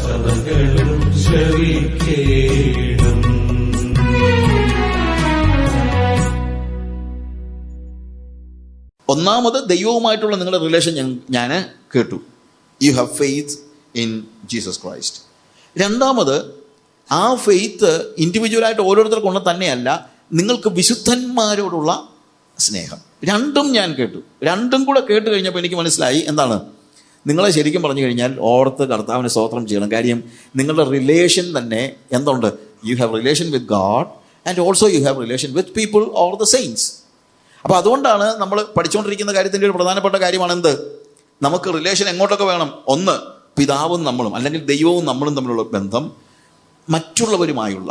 സകലവും ശ്രവിക്കേണം. ഒന്നാമത് ദൈവവുമായിട്ടുള്ള നിങ്ങളുടെ റിലേഷൻ ഞാൻ കേട്ടു. You have faith in Jesus Christ. രണ്ടാമത് ആ ഫെയ്ത്ത് ഇൻഡിവിജ്വലായിട്ട് ഓരോരുത്തർക്കുള്ള തന്നെയല്ല, നിങ്ങൾക്ക് വിശുദ്ധന്മാരോടുള്ള സ്നേഹം. രണ്ടും ഞാൻ കേട്ടു. രണ്ടും കൂടെ കേട്ട് കഴിഞ്ഞപ്പോൾ എനിക്ക് മനസ്സിലായി എന്താണ്, നിങ്ങളെ ശരിക്കും പറഞ്ഞു കഴിഞ്ഞാൽ ഓർത്ത് കർത്താവിന് സ്തോത്രം ചെയ്യണം. കാര്യം നിങ്ങളുടെ റിലേഷൻ തന്നെ എന്തുണ്ട്, you have relation with God and also you have relation with people or the saints. അപ്പോൾ അതുകൊണ്ടാണ് നമ്മൾ പഠിച്ചുകൊണ്ടിരിക്കുന്ന കാര്യത്തിൻ്റെ ഒരു പ്രധാനപ്പെട്ട കാര്യമാണ് എന്ത്, നമുക്ക് റിലേഷൻ എങ്ങോട്ടൊക്കെ വേണം. ഒന്ന്, പിതാവും നമ്മളും അല്ലെങ്കിൽ ദൈവവും നമ്മളും തമ്മിലുള്ള ബന്ധം, മറ്റുള്ളവരുമായുള്ള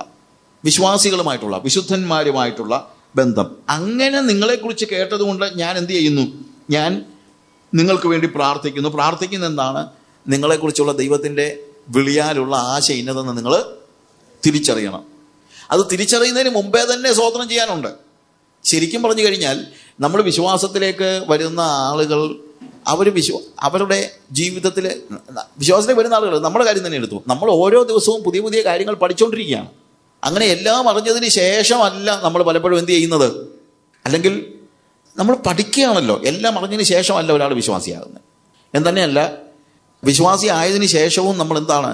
വിശ്വാസികളുമായിട്ടുള്ള വിശുദ്ധന്മാരുമായിട്ടുള്ള ബന്ധം. അങ്ങനെ നിങ്ങളെക്കുറിച്ച് കേട്ടതുകൊണ്ട് ഞാൻ എന്ത് ചെയ്യുന്നു, ഞാൻ നിങ്ങൾക്ക് വേണ്ടി പ്രാർത്ഥിക്കുന്നു. പ്രാർത്ഥിക്കുന്ന എന്താണ്, നിങ്ങളെക്കുറിച്ചുള്ള ദൈവത്തിൻ്റെ വിളിയാലുള്ള ആശ ഇന്നതെന്ന് നിങ്ങൾ തിരിച്ചറിയണം. അത് തിരിച്ചറിയുന്നതിന് മുമ്പേ തന്നെ സ്തോത്രം ചെയ്യാനുണ്ട്. ശരിക്കും പറഞ്ഞു കഴിഞ്ഞാൽ നമ്മൾ വിശ്വാസത്തിലേക്ക് വരുന്ന ആളുകൾ അവരുടെ ജീവിതത്തിൽ വിശ്വാസത്തിലേക്ക് വരുന്ന ആളുകൾ നമ്മുടെ കാര്യം തന്നെ എടുത്തു. നമ്മൾ ഓരോ ദിവസവും പുതിയ പുതിയ കാര്യങ്ങൾ പഠിച്ചുകൊണ്ടിരിക്കുകയാണ്. അങ്ങനെ എല്ലാം അറിഞ്ഞതിന് ശേഷമല്ല നമ്മൾ പലപ്പോഴും എന്ത് ചെയ്യുന്നത്, അല്ലെങ്കിൽ നമ്മൾ പഠിക്കുകയാണല്ലോ. എല്ലാം അറിഞ്ഞതിന് ശേഷമല്ല ഒരാൾ വിശ്വാസിയാകുന്നത്. എന്തന്നെയല്ല, വിശ്വാസി ആയതിനു ശേഷവും നമ്മൾ എന്താണ്,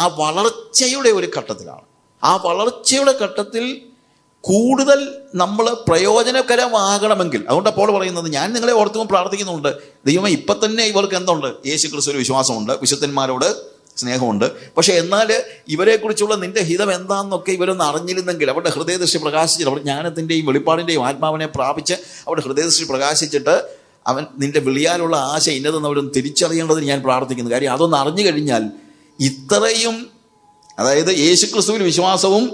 ആ വളർച്ചയുടെ ഒരു ഘട്ടത്തിലാണ്. ആ വളർച്ചയുടെ ഘട്ടത്തിൽ കൂടുതൽ നമ്മൾ പ്രയോജനകരമാകണമെങ്കിൽ, അതുകൊണ്ട് അപ്പോൾ പറയുന്നത്, ഞാൻ നിങ്ങളെ ഓർത്തും പ്രാർത്ഥിക്കുന്നുണ്ട്, ദൈവമേ ഇപ്പം തന്നെ ഇവർക്ക് എന്തുണ്ട്, യേശു ക്രിസ്തുവിൽ വിശ്വാസമുണ്ട്, വിശുദ്ധന്മാരോട് സ്നേഹമുണ്ട്. പക്ഷേ എന്നാൽ ഇവരെക്കുറിച്ചുള്ള നിന്റെ ഹിതം എന്താണെന്നൊക്കെ ഇവരൊന്ന് അറിഞ്ഞിരുന്നെങ്കിൽ, അവരുടെ ഹൃദയദൃഷ്ടി പ്രകാശിച്ചിട്ട്, അവരുടെ ജ്ഞാനത്തിൻ്റെയും വെളിപ്പാടിൻ്റെയും ആത്മാവിനെ പ്രാപിച്ച് അവരുടെ ഹൃദയദൃഷ്ടി പ്രകാശിച്ചിട്ട് അവൻ നിന്റെ വിളിയാലുള്ള ആശ ഇന്നതെന്ന് അവരൊന്ന് തിരിച്ചറിയേണ്ടതിന് ഞാൻ പ്രാർത്ഥിക്കുന്നു. കാര്യം അതൊന്ന് അറിഞ്ഞു കഴിഞ്ഞാൽ ഇത്രയും, അതായത് യേശു ക്രിസ്തുവിൽ വിശ്വാസവും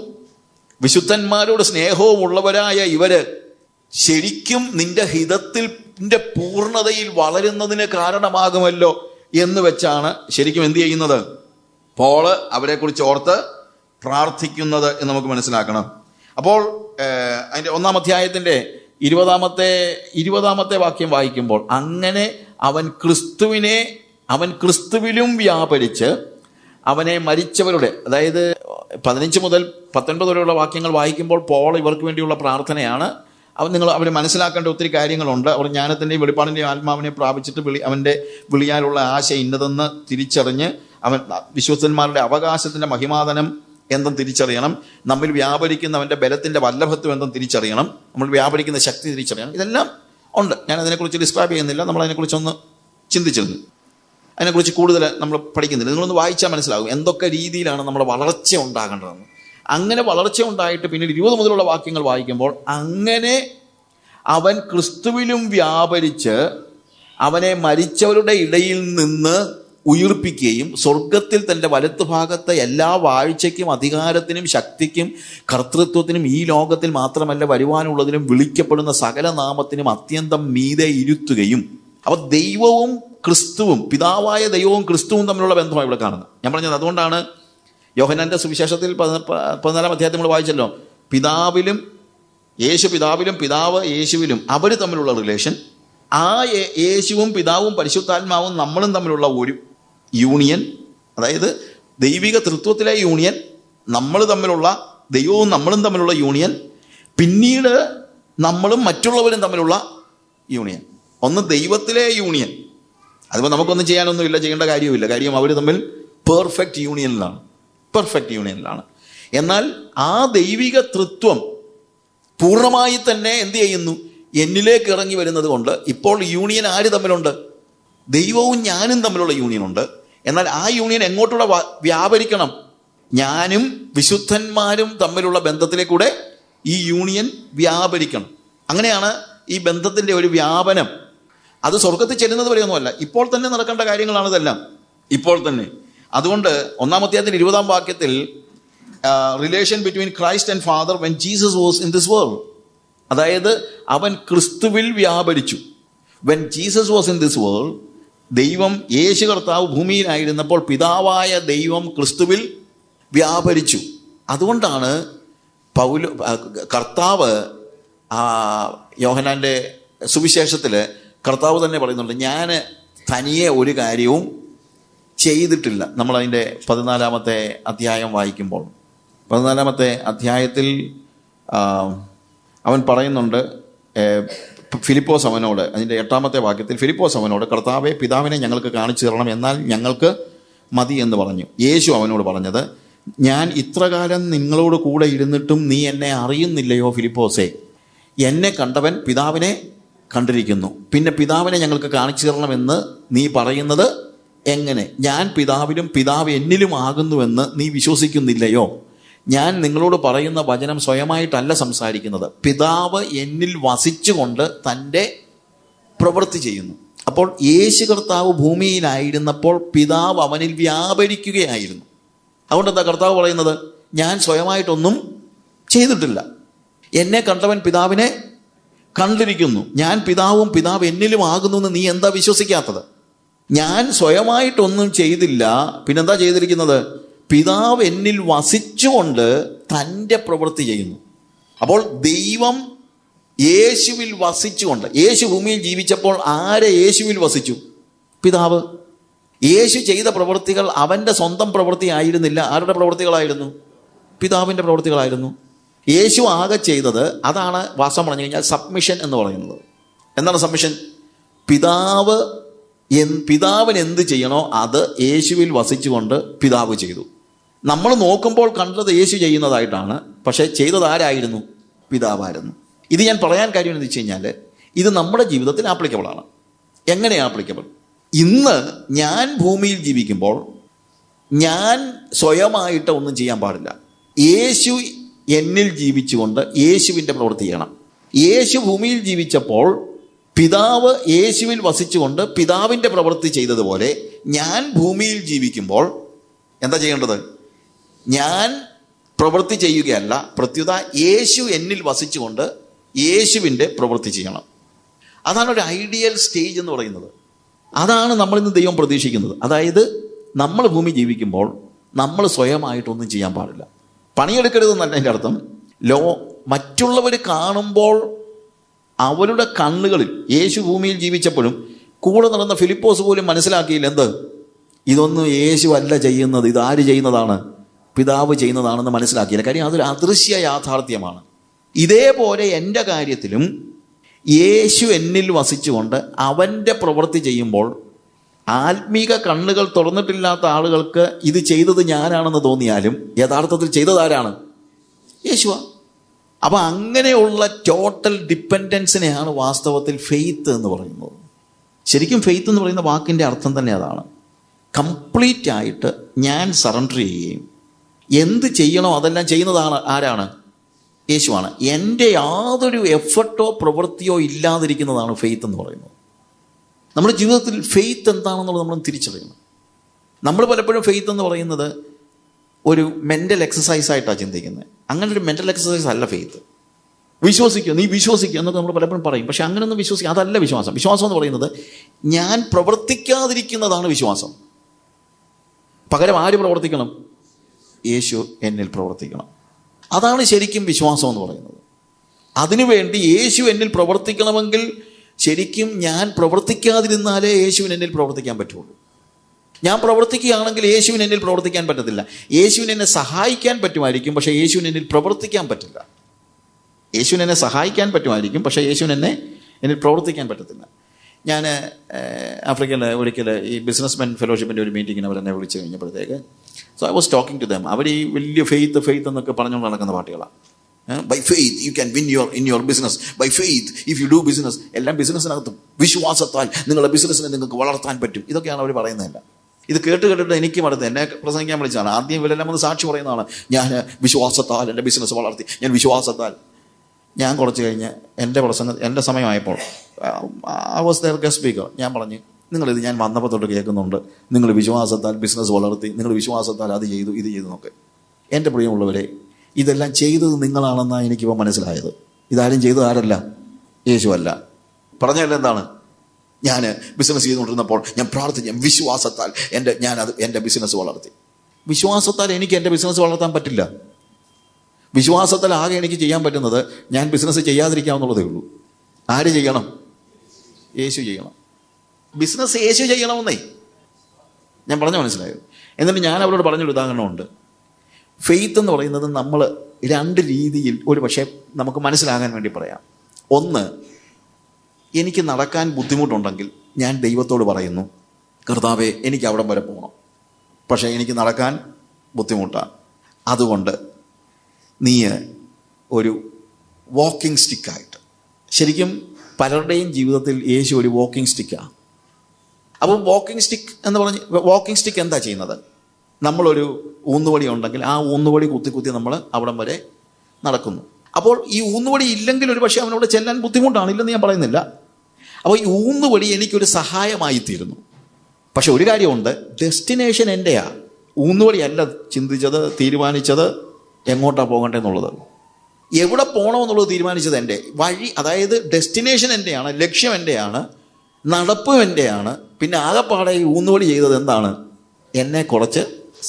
വിശുദ്ധന്മാരോട് സ്നേഹവും ഉള്ളവരായ ഇവര് ശരിക്കും നിന്റെ ഹിതത്തിന്റെ പൂർണ്ണതയിൽ വളരുന്നതിന് കാരണമാകുമല്ലോ എന്ന് വെച്ചാണ് ശരിക്കും എന്ത് ചെയ്യുന്നത്, പോള് അവരെക്കുറിച്ച് ഓർത്ത് പ്രാർത്ഥിക്കുന്നത് എന്ന് നമുക്ക് മനസ്സിലാക്കണം. അപ്പോൾ അതിൻ്റെ 1-ാം അധ്യായത്തിൻ്റെ 20-ാമത്തെ വാക്യം വായിക്കുമ്പോൾ, അങ്ങനെ അവൻ ക്രിസ്തുവിലും വ്യാപരിച്ച് അവനെ മരിച്ചവരുടെ, അതായത് 15 മുതൽ 19 വരെയുള്ള വാക്യങ്ങൾ വായിക്കുമ്പോൾ പോൾ ഇവർക്ക് വേണ്ടിയുള്ള പ്രാർത്ഥനയാണ്. അവർ മനസ്സിലാക്കേണ്ട ഒത്തിരി കാര്യങ്ങളുണ്ട്. അവർ ജ്ഞാനത്തിൻ്റെയും വെളിപ്പാടിൻ്റെയും ആത്മാവിനെ പ്രാപിച്ചിട്ട് അവൻ്റെ വിളിയാലുള്ള ആശ ഇന്നതെന്ന് തിരിച്ചറിഞ്ഞ് അവൻ വിശ്വസ്തന്മാരുടെ അവകാശത്തിൻ്റെ മഹിമാതനം എന്തെന്ന് തിരിച്ചറിയണം. നമ്മിൽ വ്യാപരിക്കുന്നവൻ്റെ ബലത്തിൻ്റെ വല്ലഭത്വം എന്തെന്ന് തിരിച്ചറിയണം. നമ്മൾ വ്യാപരിക്കുന്ന ശക്തി തിരിച്ചറിയണം. ഇതെല്ലാം ഉണ്ട്. ഞാൻ അതിനെക്കുറിച്ച് ഡിസ്ക്രൈബ് ചെയ്യുന്നില്ല. നമ്മൾ അതിനെക്കുറിച്ചൊന്ന് ചിന്തിച്ചിരുന്നു. അതിനെക്കുറിച്ച് കൂടുതൽ നമ്മൾ പഠിക്കുന്നില്ല. നിങ്ങളൊന്ന് വായിച്ചാൽ മനസ്സിലാകും എന്തൊക്കെ രീതിയിലാണ് നമ്മുടെ വളർച്ച ഉണ്ടാകേണ്ടതെന്ന്. അങ്ങനെ വളർച്ച ഉണ്ടായിട്ട് പിന്നീട് 20 മുതലുള്ള വാക്യങ്ങൾ വായിക്കുമ്പോൾ, അങ്ങനെ അവൻ ക്രിസ്തുവിലും വ്യാപരിച്ച് അവനെ മരിച്ചവരുടെ ഇടയിൽ നിന്ന് ഉയിർപ്പിക്കുകയും സ്വർഗത്തിൽ തൻ്റെ വലത്തുഭാഗത്തെ എല്ലാ വാഴ്ചയ്ക്കും അധികാരത്തിനും ശക്തിക്കും കർത്തൃത്വത്തിനും ഈ ലോകത്തിൽ മാത്രമല്ല വരുവാനുള്ളതിനും വിളിക്കപ്പെടുന്ന സകല നാമത്തിനും അത്യന്തം മീതെ ഇരുത്തുകയും. അപ്പോൾ ദൈവവും ക്രിസ്തുവും, പിതാവായ ദൈവവും ക്രിസ്തുവും തമ്മിലുള്ള ബന്ധമാണ് ഇവിടെ കാണുന്നത്. ഞാൻ പറഞ്ഞത് അതുകൊണ്ടാണ് യോഹന്നാന്റെ സുവിശേഷത്തിൽ 14-ാം അധ്യായത്തിൽ നമ്മൾ വായിച്ചല്ലോ, യേശു പിതാവിലും പിതാവ് യേശുവിലും അവർ തമ്മിലുള്ള റിലേഷൻ, ആ യേശുവും പിതാവും പരിശുദ്ധാത്മാവും നമ്മളും തമ്മിലുള്ള ഒരു യൂണിയൻ, അതായത് ദൈവിക തൃത്വത്തിലെ യൂണിയൻ, നമ്മൾ തമ്മിലുള്ള, ദൈവവും നമ്മളും തമ്മിലുള്ള യൂണിയൻ, പിന്നീട് നമ്മളും മറ്റുള്ളവരും തമ്മിലുള്ള യൂണിയൻ. ഒന്ന് ദൈവത്തിലെ യൂണിയൻ, അതിപ്പോൾ നമുക്കൊന്നും ചെയ്യാനൊന്നുമില്ല, ചെയ്യേണ്ട കാര്യവുമില്ല. കാര്യം അവർ തമ്മിൽ പെർഫെക്റ്റ് യൂണിയനിലാണ്. എന്നാൽ ആ ദൈവിക തൃത്വം പൂർണ്ണമായി തന്നെ എന്ത് ചെയ്യുന്നു, എന്നിലേക്ക് ഇറങ്ങി വരുന്നത് കൊണ്ട് ഇപ്പോൾ യൂണിയൻ ആര് തമ്മിലുണ്ട്, ദൈവവും ഞാനും തമ്മിലുള്ള യൂണിയനുണ്ട്. എന്നാൽ ആ യൂണിയൻ എങ്ങോട്ടൂടെ വ്യാപരിക്കണം, ഞാനും വിശുദ്ധന്മാരും തമ്മിലുള്ള ബന്ധത്തിലേക്കൂടെ ഈ യൂണിയൻ വ്യാപരിക്കണം. അങ്ങനെയാണ് ഈ ബന്ധത്തിൻ്റെ ഒരു വ്യാപനം. അത് സ്വർഗത്തിൽ ചെല്ലുന്നത് വരെയൊന്നുമല്ല, ഇപ്പോൾ തന്നെ നടക്കേണ്ട കാര്യങ്ങളാണ് ഇതെല്ലാം, ഇപ്പോൾ തന്നെ. അതുകൊണ്ട് 1-ാം അധ്യായത്തിൽ 20-ാം വാക്യത്തിൽ relation between Christ and father when Jesus was in this world, അതായത് അവൻ ക്രിസ്തുവിൽ വ്യാപരിച്ചു. When Jesus was in this world, ദൈവം യേശു കർത്താവ് ഭൂമിയിലായിരുന്നപ്പോൾ പിതാവായ ദൈവം ക്രിസ്തുവിൽ വ്യാപരിച്ചു. അതുകൊണ്ടാണ് കർത്താവ് യോഹന്നാന്റെ സുവിശേഷത്തിൽ കർത്താവ് തന്നെ പറയുന്നുണ്ട്, ഞാൻ തനിയെ ഒരു കാര്യവും ചെയ്തിട്ടില്ല. നമ്മളതിൻ്റെ 14-ാമത്തെ അധ്യായം വായിക്കുമ്പോൾ 14-ാമത്തെ അധ്യായത്തിൽ അവൻ പറയുന്നുണ്ട്, ഫിലിപ്പോസ് അവനോട്, അതിൻ്റെ 8-ാമത്തെ വാക്യത്തിൽ ഫിലിപ്പോസ് അവനോട്, കർത്താവേ, പിതാവിനെ ഞങ്ങൾക്ക് കാണിച്ചു തരണം, എന്നാൽ ഞങ്ങൾക്ക് മതി എന്ന് പറഞ്ഞു. യേശു അവനോട് പറഞ്ഞത്, ഞാൻ ഇത്രകാലം നിങ്ങളോട് കൂടെ ഇരുന്നിട്ടും നീ എന്നെ അറിയുന്നില്ലയോ ഫിലിപ്പോസേ? എന്നെ കണ്ടവൻ പിതാവിനെ കണ്ടിരിക്കുന്നു. പിന്നെ പിതാവിനെ ഞങ്ങൾക്ക് കാണിച്ചു തരണമെന്ന് നീ പറയുന്നത് എങ്ങനെ? ഞാൻ പിതാവിലും പിതാവ് എന്നിലും ആകുന്നുവെന്ന് നീ വിശ്വസിക്കുന്നില്ലയോ? ഞാൻ നിങ്ങളോട് പറയുന്ന വചനം സ്വയമായിട്ടല്ല സംസാരിക്കുന്നത്, പിതാവ് എന്നിൽ വസിച്ചുകൊണ്ട് തൻ്റെ പ്രവൃത്തി ചെയ്യുന്നു. അപ്പോൾ യേശു കർത്താവ് ഭൂമിയിലായിരുന്നപ്പോൾ പിതാവ് അവനിൽ വ്യാപരിക്കുകയായിരുന്നു. അതുകൊണ്ട് എന്താ കർത്താവ് പറയുന്നത്? ഞാൻ സ്വയമായിട്ടൊന്നും ചെയ്തിട്ടില്ല, എന്നെ കണ്ടവൻ പിതാവിനെ കണ്ടിരിക്കുന്നു. ഞാൻ പിതാവും പിതാവ് എന്നിലും ആകുന്നു എന്ന് നീ എന്താ വിശ്വസിക്കാത്തത്? ഞാൻ സ്വയമായിട്ടൊന്നും ചെയ്തില്ല, പിന്നെന്താ ചെയ്തിരിക്കുന്നത്? പിതാവ് എന്നിൽ വസിച്ചുകൊണ്ട് തൻ്റെ പ്രവൃത്തി ചെയ്യുന്നു. അപ്പോൾ ദൈവം യേശുവിൽ വസിച്ചുകൊണ്ട്, യേശു ഭൂമിയിൽ ജീവിച്ചപ്പോൾ ആരെ യേശുവിൽ വസിച്ചു? പിതാവ്. യേശു ചെയ്ത പ്രവൃത്തികൾ അവൻ്റെ സ്വന്തം പ്രവൃത്തി ആയിരുന്നില്ല. ആരുടെ പ്രവൃത്തികളായിരുന്നു? പിതാവിൻ്റെ പ്രവൃത്തികളായിരുന്നു. യേശു ആകെ ചെയ്തത് അതാണ്. വാസ്തവം പറഞ്ഞു കഴിഞ്ഞാൽ സബ്മിഷൻ എന്ന് പറയുന്നത്. എന്താണ് സബ്മിഷൻ? പിതാവിന് എന്ത് ചെയ്യണോ അത് യേശുവിൽ വസിച്ചുകൊണ്ട് പിതാവ് ചെയ്തു. നമ്മൾ നോക്കുമ്പോൾ കണ്ടത് യേശു ചെയ്യുന്നതായിട്ടാണ്, പക്ഷേ ചെയ്തത് ആരായിരുന്നു? പിതാവായിരുന്നു. ഇത് ഞാൻ പറയാൻ കാര്യം എന്ന് വെച്ച് കഴിഞ്ഞാൽ ഇത് നമ്മുടെ ജീവിതത്തിൽ ആപ്ലിക്കബിളാണ്. എങ്ങനെ ആപ്ലിക്കബിൾ? ഇന്ന് ഞാൻ ഭൂമിയിൽ ജീവിക്കുമ്പോൾ ഞാൻ സ്വയമായിട്ട് ഒന്നും ചെയ്യാൻ പാടില്ല. യേശു എന്നിൽ ജീവിച്ചുകൊണ്ട് യേശുവിൻ്റെ പ്രവൃത്തി ചെയ്യണം. യേശു ഭൂമിയിൽ ജീവിച്ചപ്പോൾ പിതാവ് യേശുവിൽ വസിച്ചുകൊണ്ട് പിതാവിൻ്റെ പ്രവൃത്തി ചെയ്തതുപോലെ ഞാൻ ഭൂമിയിൽ ജീവിക്കുമ്പോൾ എന്താ ചെയ്യേണ്ടത്? ഞാൻ പ്രവൃത്തി ചെയ്യുകയല്ല, പ്രത്യുത യേശു എന്നിൽ വസിച്ചുകൊണ്ട് യേശുവിൻ്റെ പ്രവൃത്തി ചെയ്യണം. അതാണ് ഒരു ഐഡിയൽ സ്റ്റേജ് എന്ന് പറയുന്നത്. അതാണ് നമ്മളിന്ന് ദൈവം പ്രതീക്ഷിക്കുന്നത്. അതായത് നമ്മൾ ഭൂമി ജീവിക്കുമ്പോൾ നമ്മൾ സ്വയമായിട്ടൊന്നും ചെയ്യാൻ പാടില്ല. പണിയെടുക്കരുതെന്നല്ല എൻ്റെ അർത്ഥം. മറ്റുള്ളവർ കാണുമ്പോൾ അവരുടെ കണ്ണുകളിൽ, യേശു ഭൂമിയിൽ ജീവിച്ചപ്പോഴും കൂടെ നടന്ന ഫിലിപ്പോസ് പോലും മനസ്സിലാക്കിയില്ല, എന്ത്? ഇതൊന്നും യേശു അല്ല ചെയ്യുന്നത്, ഇതാര് ചെയ്യുന്നതാണ്? പിതാവ് ചെയ്യുന്നതാണെന്ന് മനസ്സിലാക്കിയില്ല. കാര്യം അതൊരു അദൃശ്യ യാഥാർത്ഥ്യമാണ്. ഇതേപോലെ എൻ്റെ കാര്യത്തിലും യേശു എന്നിൽ വസിച്ചുകൊണ്ട് അവൻ്റെ പ്രവൃത്തി ചെയ്യുമ്പോൾ ആത്മീക കണ്ണുകൾ തുറന്നിട്ടില്ലാത്ത ആളുകൾക്ക് ഇത് ചെയ്തത് ഞാനാണെന്ന് തോന്നിയാലും യഥാർത്ഥത്തിൽ ചെയ്തത് ആരാണ്? യേശുവ. അപ്പം അങ്ങനെയുള്ള ടോട്ടൽ ഡിപ്പെൻഡൻസിനെയാണ് വാസ്തവത്തിൽ ഫെയ്ത്ത് എന്ന് പറയുന്നത്. ശരിക്കും ഫെയ്ത്ത് എന്ന് പറയുന്ന വാക്കിൻ്റെ അർത്ഥം തന്നെ അതാണ്. കംപ്ലീറ്റ് ആയിട്ട് ഞാൻ സറണ്ടർ ചെയ്യുകയും എന്ത് ചെയ്യണോ അതെല്ലാം ചെയ്യുന്നതാണ് ആരാണ്? യേശുവാണ്. എൻ്റെ യാതൊരു എഫർട്ടോ പ്രവൃത്തിയോ ഇല്ലാതിരിക്കുന്നതാണ് ഫെയ്ത്ത് എന്ന് പറയുന്നത്. നമ്മുടെ ജീവിതത്തിൽ ഫെയ്ത്ത് എന്താണെന്നുള്ളത് നമ്മൾ തിരിച്ചറിയണം. നമ്മൾ പലപ്പോഴും ഫെയ്ത്ത് എന്ന് പറയുന്നത് ഒരു മെൻ്റൽ എക്സസൈസായിട്ടാണ് ചിന്തിക്കുന്നത്. അങ്ങനെ ഒരു മെൻ്റൽ എക്സസൈസ് അല്ല ഫെയ്ത്ത്. വിശ്വസിക്കുക, നീ വിശ്വസിക്കുക എന്നൊക്കെ നമ്മൾ പലപ്പോഴും പറയും. പക്ഷെ അങ്ങനെയൊന്നും വിശ്വസിക്കുക, അതല്ല വിശ്വാസം. വിശ്വാസം എന്ന് പറയുന്നത് ഞാൻ പ്രവർത്തിക്കാതിരിക്കുന്നതാണ് വിശ്വാസം. പകരം ആര് പ്രവർത്തിക്കണം? യേശു എന്നിൽ പ്രവർത്തിക്കണം. അതാണ് ശരിക്കും വിശ്വാസം എന്ന് പറയുന്നത്. അതിനുവേണ്ടി യേശു എന്നിൽ പ്രവർത്തിക്കണമെങ്കിൽ ശരിക്കും ഞാൻ പ്രവർത്തിക്കാതിരുന്നാലേ യേശുവിന് എന്നിൽ പ്രവർത്തിക്കാൻ പറ്റുള്ളൂ. ഞാൻ പ്രവർത്തിക്കുകയാണെങ്കിൽ യേശുവിന് എന്നിൽ പ്രവർത്തിക്കാൻ പറ്റത്തില്ല. യേശുവിന് എന്നെ സഹായിക്കാൻ പറ്റുമായിരിക്കും, പക്ഷേ യേശുവിന് എന്നിൽ പ്രവർത്തിക്കാൻ പറ്റില്ല. യേശുവിന് എന്നെ സഹായിക്കാൻ പറ്റുമായിരിക്കും, പക്ഷേ യേശുവിന് എന്നിൽ പ്രവർത്തിക്കാൻ പറ്റത്തില്ല. ഞാൻ ആഫ്രിക്കയിൽ ഒരിക്കൽ ഈ ബിസിനസ്മെൻ ഫെലോഷിപ്പിൻ്റെ ഒരു മീറ്റിങ്ങിന് അവരെന്നെ വിളിച്ചു കഴിഞ്ഞപ്പോഴത്തേക്ക് so I was talking to them. അവർ ഈ വലിയ ഫെയ്ത്ത് എന്നൊക്കെ പറഞ്ഞുകൊണ്ട് നടക്കുന്ന പാർട്ടികളാണ്. By faith you can win in your business, by faith if you do business. എല്ലാം ബിസിനസ്സിനകത്ത് വിശ്വാസത്താൽ നിങ്ങളുടെ ബിസിനസ്സിനെ നിങ്ങൾക്ക് വളർത്താൻ പറ്റും. ഇതൊക്കെയാണ് അവർ പറയുന്നതല്ല. ഇത് കേട്ടിട്ട് എനിക്ക് മടുത്ത് എന്നെ പ്രസംഗിക്കാൻ വിളിച്ചതാണ്. ആദ്യം ഇവരെല്ലാം ഒന്ന് സാക്ഷി പറയുന്നതാണ്, ഞാൻ വിശ്വാസത്താൽ എൻ്റെ ബിസിനസ് വളർത്തി, ഞാൻ വിശ്വാസത്താൽ. ഞാൻ കുറച്ച് കഴിഞ്ഞ് എൻ്റെ സമയമായപ്പോൾ I was their guest speaker. ഞാൻ പറഞ്ഞു, നിങ്ങളിത് ഞാൻ വന്നപ്പോൾ തൊട്ട് കേൾക്കുന്നുണ്ട്, നിങ്ങൾ വിശ്വാസത്താൽ ബിസിനസ് വളർത്തി, നിങ്ങൾ വിശ്വാസത്താൽ അത് ചെയ്തു, ഇത് ചെയ്തു എന്നൊക്കെ. എൻ്റെ പ്രിയമുള്ളവരെ, ഇതെല്ലാം ചെയ്തത് നിങ്ങളാണെന്നാണ് എനിക്കിപ്പോൾ മനസ്സിലായത്. ഇതാരും ചെയ്തത് ആരല്ല? യേശു അല്ല. പറഞ്ഞല്ല എന്താണ്? ഞാൻ ബിസിനസ് ചെയ്തുകൊണ്ടിരുന്നപ്പോൾ ഞാൻ പ്രാർത്ഥിച്ചു, വിശ്വാസത്താൽ എൻ്റെ ബിസിനസ് വളർത്തി. വിശ്വാസത്താൽ എനിക്ക് എൻ്റെ ബിസിനസ് വളർത്താൻ പറ്റില്ല. വിശ്വാസത്താൽ ആകെ എനിക്ക് ചെയ്യാൻ പറ്റുന്നത് ഞാൻ ബിസിനസ് ചെയ്യാതിരിക്കാവുന്നുള്ളതേ ഉള്ളൂ. ആര് ചെയ്യണം? യേശു ചെയ്യണം. ബിസിനസ് യേശു ചെയ്യണമെന്നേ. ഞാൻ പറഞ്ഞ മനസ്സിലായോ? എന്നിട്ട് ഞാൻ അവരോട് പറഞ്ഞൊരു ഉദാഹരണമുണ്ട്. ഫെയ്ത്ത് എന്ന് പറയുന്നത് നമ്മൾ രണ്ട് രീതിയിൽ ഒരു പക്ഷേ നമുക്ക് മനസ്സിലാകാൻ വേണ്ടി പറയാം. ഒന്ന്, എനിക്ക് നടക്കാൻ ബുദ്ധിമുട്ടുണ്ടെങ്കിൽ ഞാൻ ദൈവത്തോട് പറയുന്നു, കർത്താവേ എനിക്ക് അവിടം വരെ പോകണം, പക്ഷേ എനിക്ക് നടക്കാൻ ബുദ്ധിമുട്ടാണ്, അതുകൊണ്ട് നീ ഒരു വാക്കിംഗ് സ്റ്റിക്കായിട്ട്. ശരിക്കും പലരുടെയും ജീവിതത്തിൽ യേശു ഒരു വാക്കിംഗ് സ്റ്റിക്കാണ്. അപ്പോൾ വാക്കിംഗ് സ്റ്റിക്ക് എന്താ ചെയ്യുന്നത്? നമ്മളൊരു ഊന്നുവടി ഉണ്ടെങ്കിൽ ആ ഊന്നുവടി കുത്തി നമ്മൾ അവിടം വരെ നടക്കുന്നു. അപ്പോൾ ഈ ഊന്നുവടി ഇല്ലെങ്കിൽ ഒരു പക്ഷേ അവനോട് ചെല്ലാൻ ബുദ്ധിമുട്ടാണ്, ഇല്ലെന്ന് ഞാൻ പറയുന്നില്ല. അപ്പോൾ ഈ ഊന്നുവടി എനിക്കൊരു സഹായമായി തീരുന്നു. പക്ഷെ ഒരു കാര്യമുണ്ട്, ഡെസ്റ്റിനേഷൻ എൻ്റെയാ. ഊന്നുവടിയല്ല ചിന്തിച്ചത്, തീരുമാനിച്ചത് എങ്ങോട്ടാണ് പോകേണ്ടതെന്നുള്ളത്. എവിടെ പോകണമെന്നുള്ളത് തീരുമാനിച്ചത് എൻ്റെ വഴി, അതായത് ഡെസ്റ്റിനേഷൻ എൻ്റെയാണ്, ലക്ഷ്യം എൻ്റെയാണ്, നടപ്പും എൻ്റെയാണ്. പിന്നെ ആകെപ്പാടെ ഈ ഊന്നുവടി ചെയ്തത് എന്താണ്? എന്നെ കുറച്ച്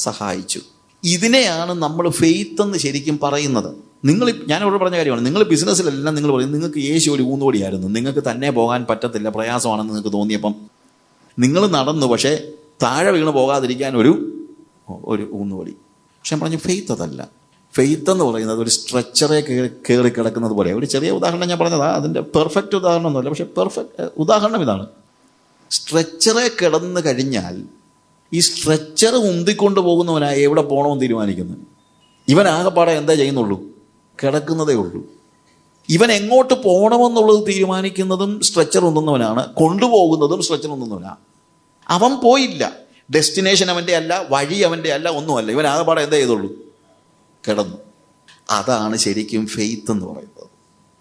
സഹായിച്ചു. ഇതിനെയാണ് നമ്മൾ ഫെയ്ത്ത് എന്ന് ശരിക്കും പറയുന്നത്. ഞാനിവിടെ പറഞ്ഞ കാര്യമാണ്, നിങ്ങൾ ബിസിനസ്സിലെല്ലാം നിങ്ങൾ പറയും നിങ്ങൾക്ക് യേശു ഒരു ഊന്നുവടിയായിരുന്നു, നിങ്ങൾക്ക് തന്നെ പോകാൻ പറ്റത്തില്ല, പ്രയാസമാണെന്ന് നിങ്ങൾക്ക് തോന്നിയപ്പം നിങ്ങൾ നടന്നു, പക്ഷേ താഴെ വീണ് പോകാതിരിക്കാൻ ഒരു ഊന്നുവടി. പക്ഷെ ഞാൻ പറഞ്ഞു ഫെയ്ത്ത് അതല്ല. ഫെയ്ത്ത് എന്ന് പറയുന്നത് ഒരു സ്ട്രെച്ചറെ കയറി കിടക്കുന്നത് പോലെ. ഒരു ചെറിയ ഉദാഹരണം ഞാൻ പറഞ്ഞതാ, അതിൻ്റെ പെർഫെക്റ്റ് ഉദാഹരണമൊന്നുമല്ല, പക്ഷെ പെർഫെക്റ്റ് ഉദാഹരണം ഇതാണ്. സ്ട്രെച്ചറെ കിടന്നു കഴിഞ്ഞാൽ ഈ സ്ട്രെച്ചർ ഉന്തിക്കൊണ്ട് പോകുന്നവനായി എവിടെ പോകണമെന്ന് തീരുമാനിക്കുന്നു. ഇവൻ ആകെപ്പാടെ എന്താ ചെയ്യുന്നുള്ളൂ? കിടക്കുന്നതേ ഉള്ളൂ. ഇവൻ എങ്ങോട്ട് പോകണമെന്നുള്ളത് തീരുമാനിക്കുന്നതും സ്ട്രെച്ചർ ഉന്തുന്നവനാണ്, കൊണ്ടുപോകുന്നതും സ്ട്രെച്ചർ ഉന്തുന്നവനാണ്. അവൻ പോയില്ല, ഡെസ്റ്റിനേഷൻ അവൻ്റെ അല്ല, വഴി അവൻ്റെ അല്ല, ഒന്നുമല്ല. ഇവൻ ആകെപ്പാടെ എന്താ ചെയ്തുള്ളൂ? കിടന്നു. അതാണ് ശരിക്കും ഫെയ്ത്ത് എന്ന് പറയുന്നത്.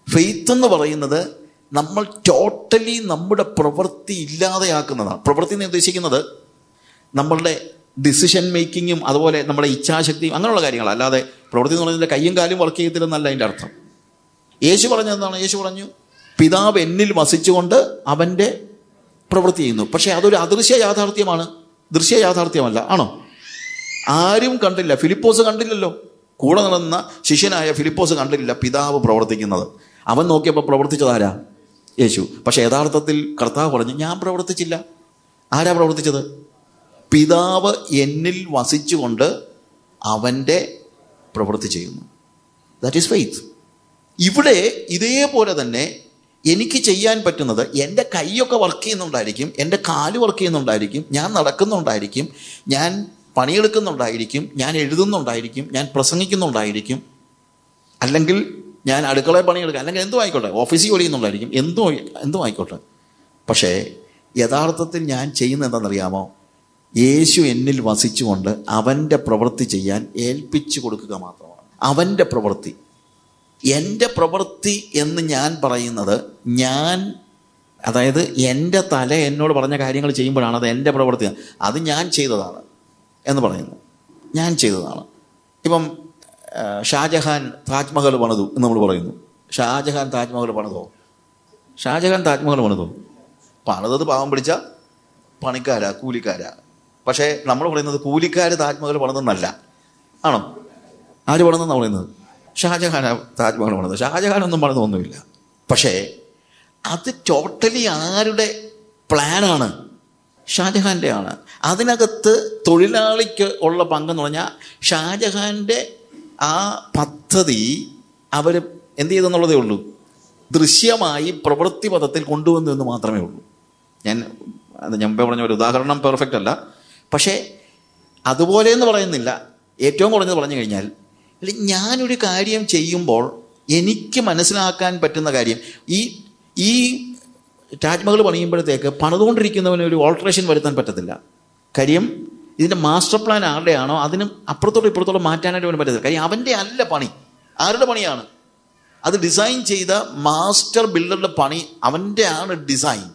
ഫെയ്ത്ത് എന്ന് പറയുന്നത് നമ്മൾ ടോട്ടലി നമ്മുടെ പ്രവൃത്തി ഇല്ലാതെയാക്കുന്നതാണ്. പ്രവൃത്തി എന്ന് ഉദ്ദേശിക്കുന്നത് നമ്മളുടെ ഡിസിഷൻ മേക്കിങ്ങും അതുപോലെ നമ്മുടെ ഇച്ഛാശക്തിയും അങ്ങനെയുള്ള കാര്യങ്ങളാണ്. അല്ലാതെ പ്രവൃത്തി എന്ന് പറയുന്നത് കയ്യും കാലും വർക്ക് ചെയ്യത്തില്ലെന്നല്ല അതിൻ്റെ അർത്ഥം. യേശു പറഞ്ഞതെന്താണ്? യേശു പറഞ്ഞു പിതാവ് എന്നിൽ വസിച്ചുകൊണ്ട് അവൻ്റെ പ്രവൃത്തി ചെയ്യുന്നു. പക്ഷേ അതൊരു അദൃശ്യ യാഥാർത്ഥ്യമാണ്, ദൃശ്യ യാഥാർത്ഥ്യമല്ല. ആണോ? ആരും കണ്ടില്ല. ഫിലിപ്പോസ് കണ്ടില്ലല്ലോ. കൂടെ നടന്ന ശിഷ്യനായ ഫിലിപ്പോസ് കണ്ടില്ല പിതാവ് പ്രവർത്തിക്കുന്നത്. അവൻ നോക്കിയപ്പോൾ പ്രവർത്തിച്ചതാരാ? യേശു. പക്ഷെ യഥാർത്ഥത്തിൽ കർത്താവ് പറഞ്ഞു ഞാൻ പ്രവർത്തിച്ചില്ല. ആരാ പ്രവർത്തിച്ചത്? പിതാവ് എന്നിൽ വസിച്ചുകൊണ്ട് അവൻ്റെ പ്രവൃത്തി ചെയ്യുന്നു. That is faith. ഇവിടെ ഇതേപോലെ തന്നെ എനിക്ക് ചെയ്യാൻ പറ്റുന്നത്, എൻ്റെ കൈയൊക്കെ വർക്ക് ചെയ്യുന്നുണ്ടായിരിക്കും, എൻ്റെ കാല് വർക്ക് ചെയ്യുന്നുണ്ടായിരിക്കും, ഞാൻ നടക്കുന്നുണ്ടായിരിക്കും, ഞാൻ പണിയെടുക്കുന്നുണ്ടായിരിക്കും, ഞാൻ എഴുതുന്നുണ്ടായിരിക്കും, ഞാൻ പ്രസംഗിക്കുന്നുണ്ടായിരിക്കും, അല്ലെങ്കിൽ ഞാൻ അടുക്കളയിൽ പണിയെടുക്കുക, അല്ലെങ്കിൽ എന്തോ ആയിക്കോട്ടെ, ഓഫീസിൽ ജോലി ചെയ്യുന്നുണ്ടായിരിക്കും, എന്തോ ആയിക്കോട്ടെ. പക്ഷേ യഥാർത്ഥത്തിൽ ഞാൻ ചെയ്യുന്നത് എന്താണെന്നറിയാമോ? യേശു എന്നിൽ വസിച്ചുകൊണ്ട് അവൻ്റെ പ്രവൃത്തി ചെയ്യാൻ ഏൽപ്പിച്ചു കൊടുക്കുക മാത്രമാണ്. അവൻ്റെ പ്രവൃത്തി. എൻ്റെ പ്രവൃത്തി എന്ന് ഞാൻ പറയുന്നത് അതായത് എൻ്റെ തല എന്നോട് പറഞ്ഞ കാര്യങ്ങൾ ചെയ്യുമ്പോഴാണ് അത് എൻ്റെ പ്രവൃത്തി. അത് ഞാൻ ചെയ്തതാണ് എന്ന് പറയുന്നു. ഞാൻ ചെയ്തതാണ്. ഇപ്പം ഷാജഹാൻ താജ്മഹൽ പണിതു എന്ന് നമ്മൾ പറയുന്നു. ഷാജഹാൻ താജ്മഹൽ പണിതോ? ഷാജഹാൻ താജ്മഹൽ പണിതോ? പണിതത് പാവം പിടിച്ച പണിക്കാരാ, കൂലിക്കാരാ. പക്ഷേ നമ്മൾ പറയുന്നത് കൂലിക്കാർ താജ്മഹൽ പണിതെന്നല്ല. ആണോ? ആര് പണിതെന്നാണ് പറയുന്നത്? ഷാജഹാൻ താജ്മഹൽ പണിത്. ഷാജഹാനൊന്നും പണിതൊന്നുമില്ല. പക്ഷേ അത് ടോട്ടലി ആരുടെ പ്ലാനാണ്? ഷാജഹാൻ്റെ ആണ്. അതിനകത്ത് തൊഴിലാളിക്ക് ഉള്ള പങ്കെന്ന് പറഞ്ഞാൽ ഷാജഹാൻ്റെ ആ പദ്ധതി അവർ എന്ത് ചെയ്തെന്നുള്ളതേ ഉള്ളൂ. ദൃശ്യമായി പ്രവൃത്തി പദത്തിൽ കൊണ്ടുവന്നു എന്ന് മാത്രമേ ഉള്ളൂ. ഞാൻ മുമ്പേ പറഞ്ഞ ഒരു ഉദാഹരണം പെർഫെക്റ്റ് അല്ല, പക്ഷേ അതുപോലെ എന്ന് പറയുന്നില്ല. ഏറ്റവും കുറഞ്ഞത് പറഞ്ഞു കഴിഞ്ഞാൽ, ഞാനൊരു കാര്യം ചെയ്യുമ്പോൾ എനിക്ക് മനസ്സിലാക്കാൻ പറ്റുന്ന കാര്യം, ഈ താജ്മഹൽ പണിയുമ്പോഴത്തേക്ക് പണിതുകൊണ്ടിരിക്കുന്നവന് ഒരു ഓൾട്ടറേഷൻ വരുത്താൻ പറ്റത്തില്ല. കാര്യം ഇതിൻ്റെ മാസ്റ്റർ പ്ലാൻ ആരുടെയാണോ അതിനും അപ്പുറത്തോളം ഇപ്പുറത്തോളം മാറ്റാനായിട്ട് അവന് പറ്റത്തില്ല. കാര്യം അവൻ്റെ അല്ല പണി. ആരുടെ പണിയാണ്? അത് ഡിസൈൻ ചെയ്ത മാസ്റ്റർ ബിൽഡറുടെ പണി, അവൻ്റെ ആണ് ഡിസൈൻ.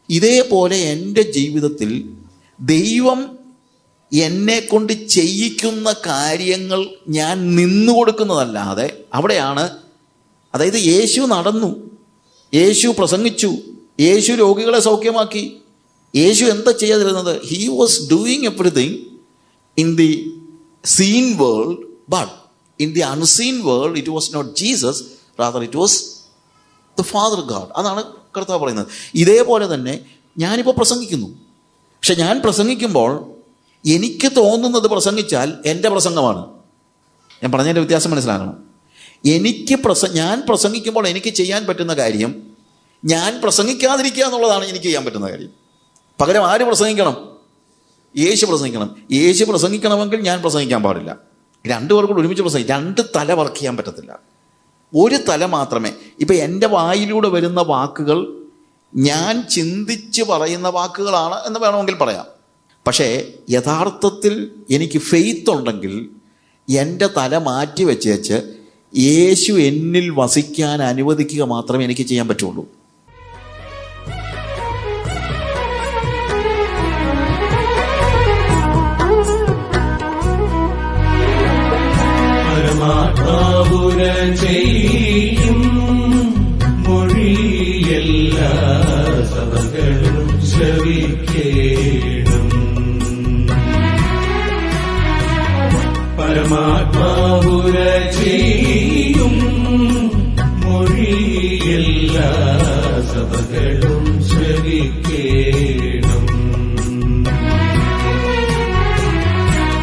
ഇതേപോലെ എൻ്റെ ജീവിതത്തിൽ ദൈവം എന്നെ കൊണ്ട് ചെയ്യിക്കുന്ന കാര്യങ്ങൾ ഞാൻ നിന്നു കൊടുക്കുന്നതല്ലാതെ അവിടെയാണ്. അതായത് യേശു നടന്നു, യേശു പ്രസംഗിച്ചു, യേശു രോഗികളെ സൗഖ്യമാക്കി. യേശു എന്താ ചെയ്യാതിരുന്നത്? He was doing everything in the seen world, but in the unseen world it was not Jesus, rather it was the father god. അതാണ് കർത്താവ് പറയുന്നത്. ഇതേപോലെ തന്നെ ഞാനിപ്പോൾ പ്രസംഗിക്കുന്നു. പക്ഷെ ഞാൻ പ്രസംഗിക്കുമ്പോൾ എനിക്ക് തോന്നുന്നത് പ്രസംഗിച്ചാൽ എൻ്റെ പ്രസംഗമാണ്. ഞാൻ പറഞ്ഞതിൻ്റെ വ്യത്യാസം മനസ്സിലാക്കണം. ഞാൻ പ്രസംഗിക്കുമ്പോൾ എനിക്ക് ചെയ്യാൻ പറ്റുന്ന കാര്യം ഞാൻ പ്രസംഗിക്കാതിരിക്കുക എന്നുള്ളതാണ് എനിക്ക് ചെയ്യാൻ പറ്റുന്ന കാര്യം. പകരം ആര് പ്രസംഗിക്കണം? യേശു പ്രസംഗിക്കണം. യേശു പ്രസംഗിക്കണമെങ്കിൽ ഞാൻ പ്രസംഗിക്കാൻ പാടില്ല. രണ്ടുപേർക്കും ഒരുമിച്ച് പ്രസംഗിക്കും. രണ്ട് തല വർക്ക് ചെയ്യാൻ പറ്റത്തില്ല. ഒരു തല മാത്രമേ. ഇപ്പം എൻ്റെ വായിലൂടെ വരുന്ന വാക്കുകൾ ഞാൻ ചിന്തിച്ച് പറയുന്ന വാക്കുകളാണ് എന്ന് വേണമെങ്കിൽ പറയാം. പക്ഷേ യഥാർത്ഥത്തിൽ എനിക്ക് ഫെയ്ത്ത് ഉണ്ടെങ്കിൽ എൻ്റെ തല മാറ്റി വെച്ചേച്ച് യേശു എന്നിൽ വസിക്കാൻ അനുവദിക്കുക മാത്രമേ എനിക്ക് ചെയ്യാൻ പറ്റുള്ളൂ. ചെയ്യും മൊഴിയെല്ലാ സഭകളും ശ്രവിക്കേണം. പരമാത്മാവുര ചെയ്യും മൊഴിയെല്ലാ സഭകളും ശ്രവിക്കേണം.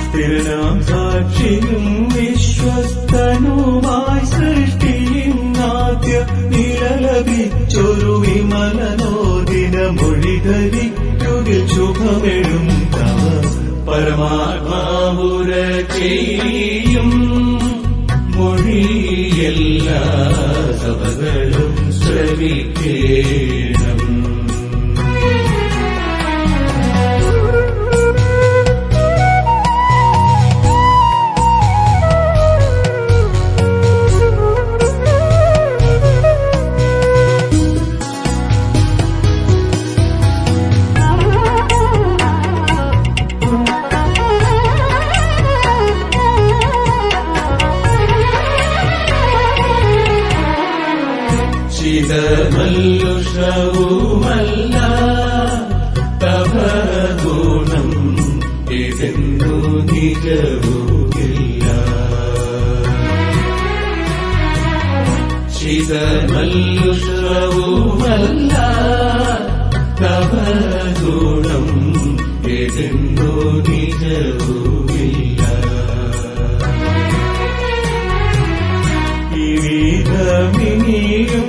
സ്ഥിരനാം സാക്ഷിയും വിശ്വസ്തനുമായി സൃഷ്ടിയിന്നാദ്യ നിലലഭിച്ചൊരു വിമലനോദിന മൊഴി ധരിക്കുകിൽ ശുഭമെഴും തവ. പരമാത്മാവുര ചെയ്യും മൊഴിയെല്ലാ സഭകളും ശ്രവിക്കേണം. ശിതമല്ലുഷവുമല്ല തവ ഗുണം ഇതെന്നു നിജവുമില്ല. ശിതമല്ലുഷവുമല്ല തവ ഗുണം ഇതെന്നു നിജവുമില്ല. ഇനിയും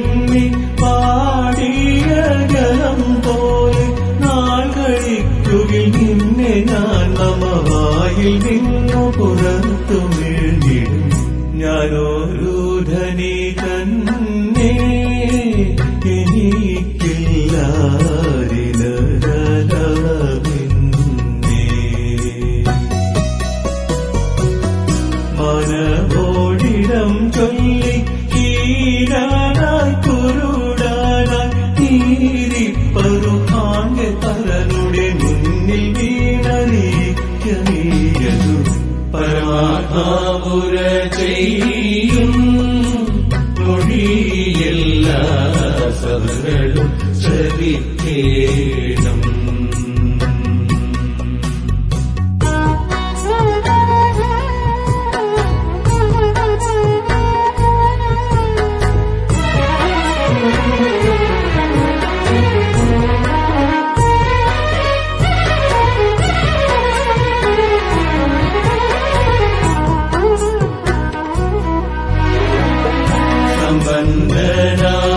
പാടിയ ജലം പോലെ നാൾ കഴിക്കുകിൽ നിന്നെ ഞാൻ നമവായിൽ നിന്നു പുറത്തു വീഴ്ന്നിടും. ഞാനൊരു ധനി തന്നെ എനിക്കില്ലാരിലപിന്നെ. മനവോടിടം ചൊല്ലി കീഴാനായി കുരുടാനായി തീരിപ്പറു കാണ്ടെ തരനുടെ മുന്നിൽ വീണറിയിക്കനീയതു. പരമാത്മാവുര ചെയ്യും മൊഴിയെല്ലാ സഭകളും ശ്രവിക്കേണം.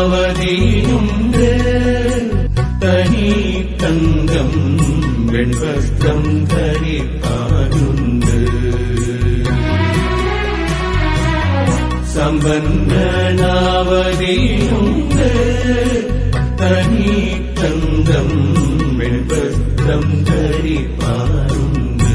സമ്പന്നനാവതിയുണ്ട് തനി തങ്കം വെൺവസ്ത്രം ധരിപ്പാനുണ്ട്. സമ്പന്നനാവതിയുണ്ട് തനി തങ്കം വെൺവസ്ത്രം ധരിപ്പാനുണ്ട്.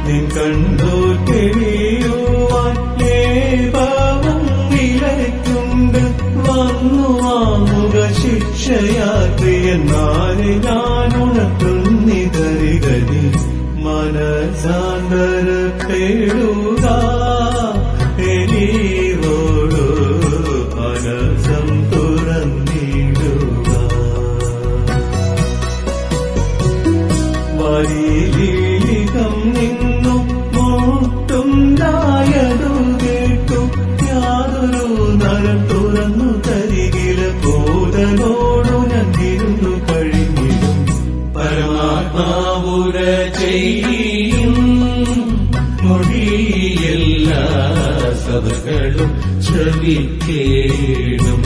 നിൻ കണ്ടു തെളിയുവാൻ ഏവവും വിലയ്ക്കുണ്ട്. വന്നു വാങ്ങുക ശിക്ഷയാത്രിയെന്നാലെ ഞാനുണർത്തുന്നിതരികനി. മനസാന്തരപ്പെടുക എനിവോടു മനസം തുറന്നിടുക. വരിലീകം നിന്നു മുട്ടുണ്ടായതു കേട്ടു. യാതൊരു നരം തുറന്നു തരികില. ബോധനോടു ഞാൻ തിരുന്നു കഴിഞ്ഞിടും. ആകുല ചെയ്യും മൊഴിയെല്ലാ സഭകളും ശ്രവിക്കേണം.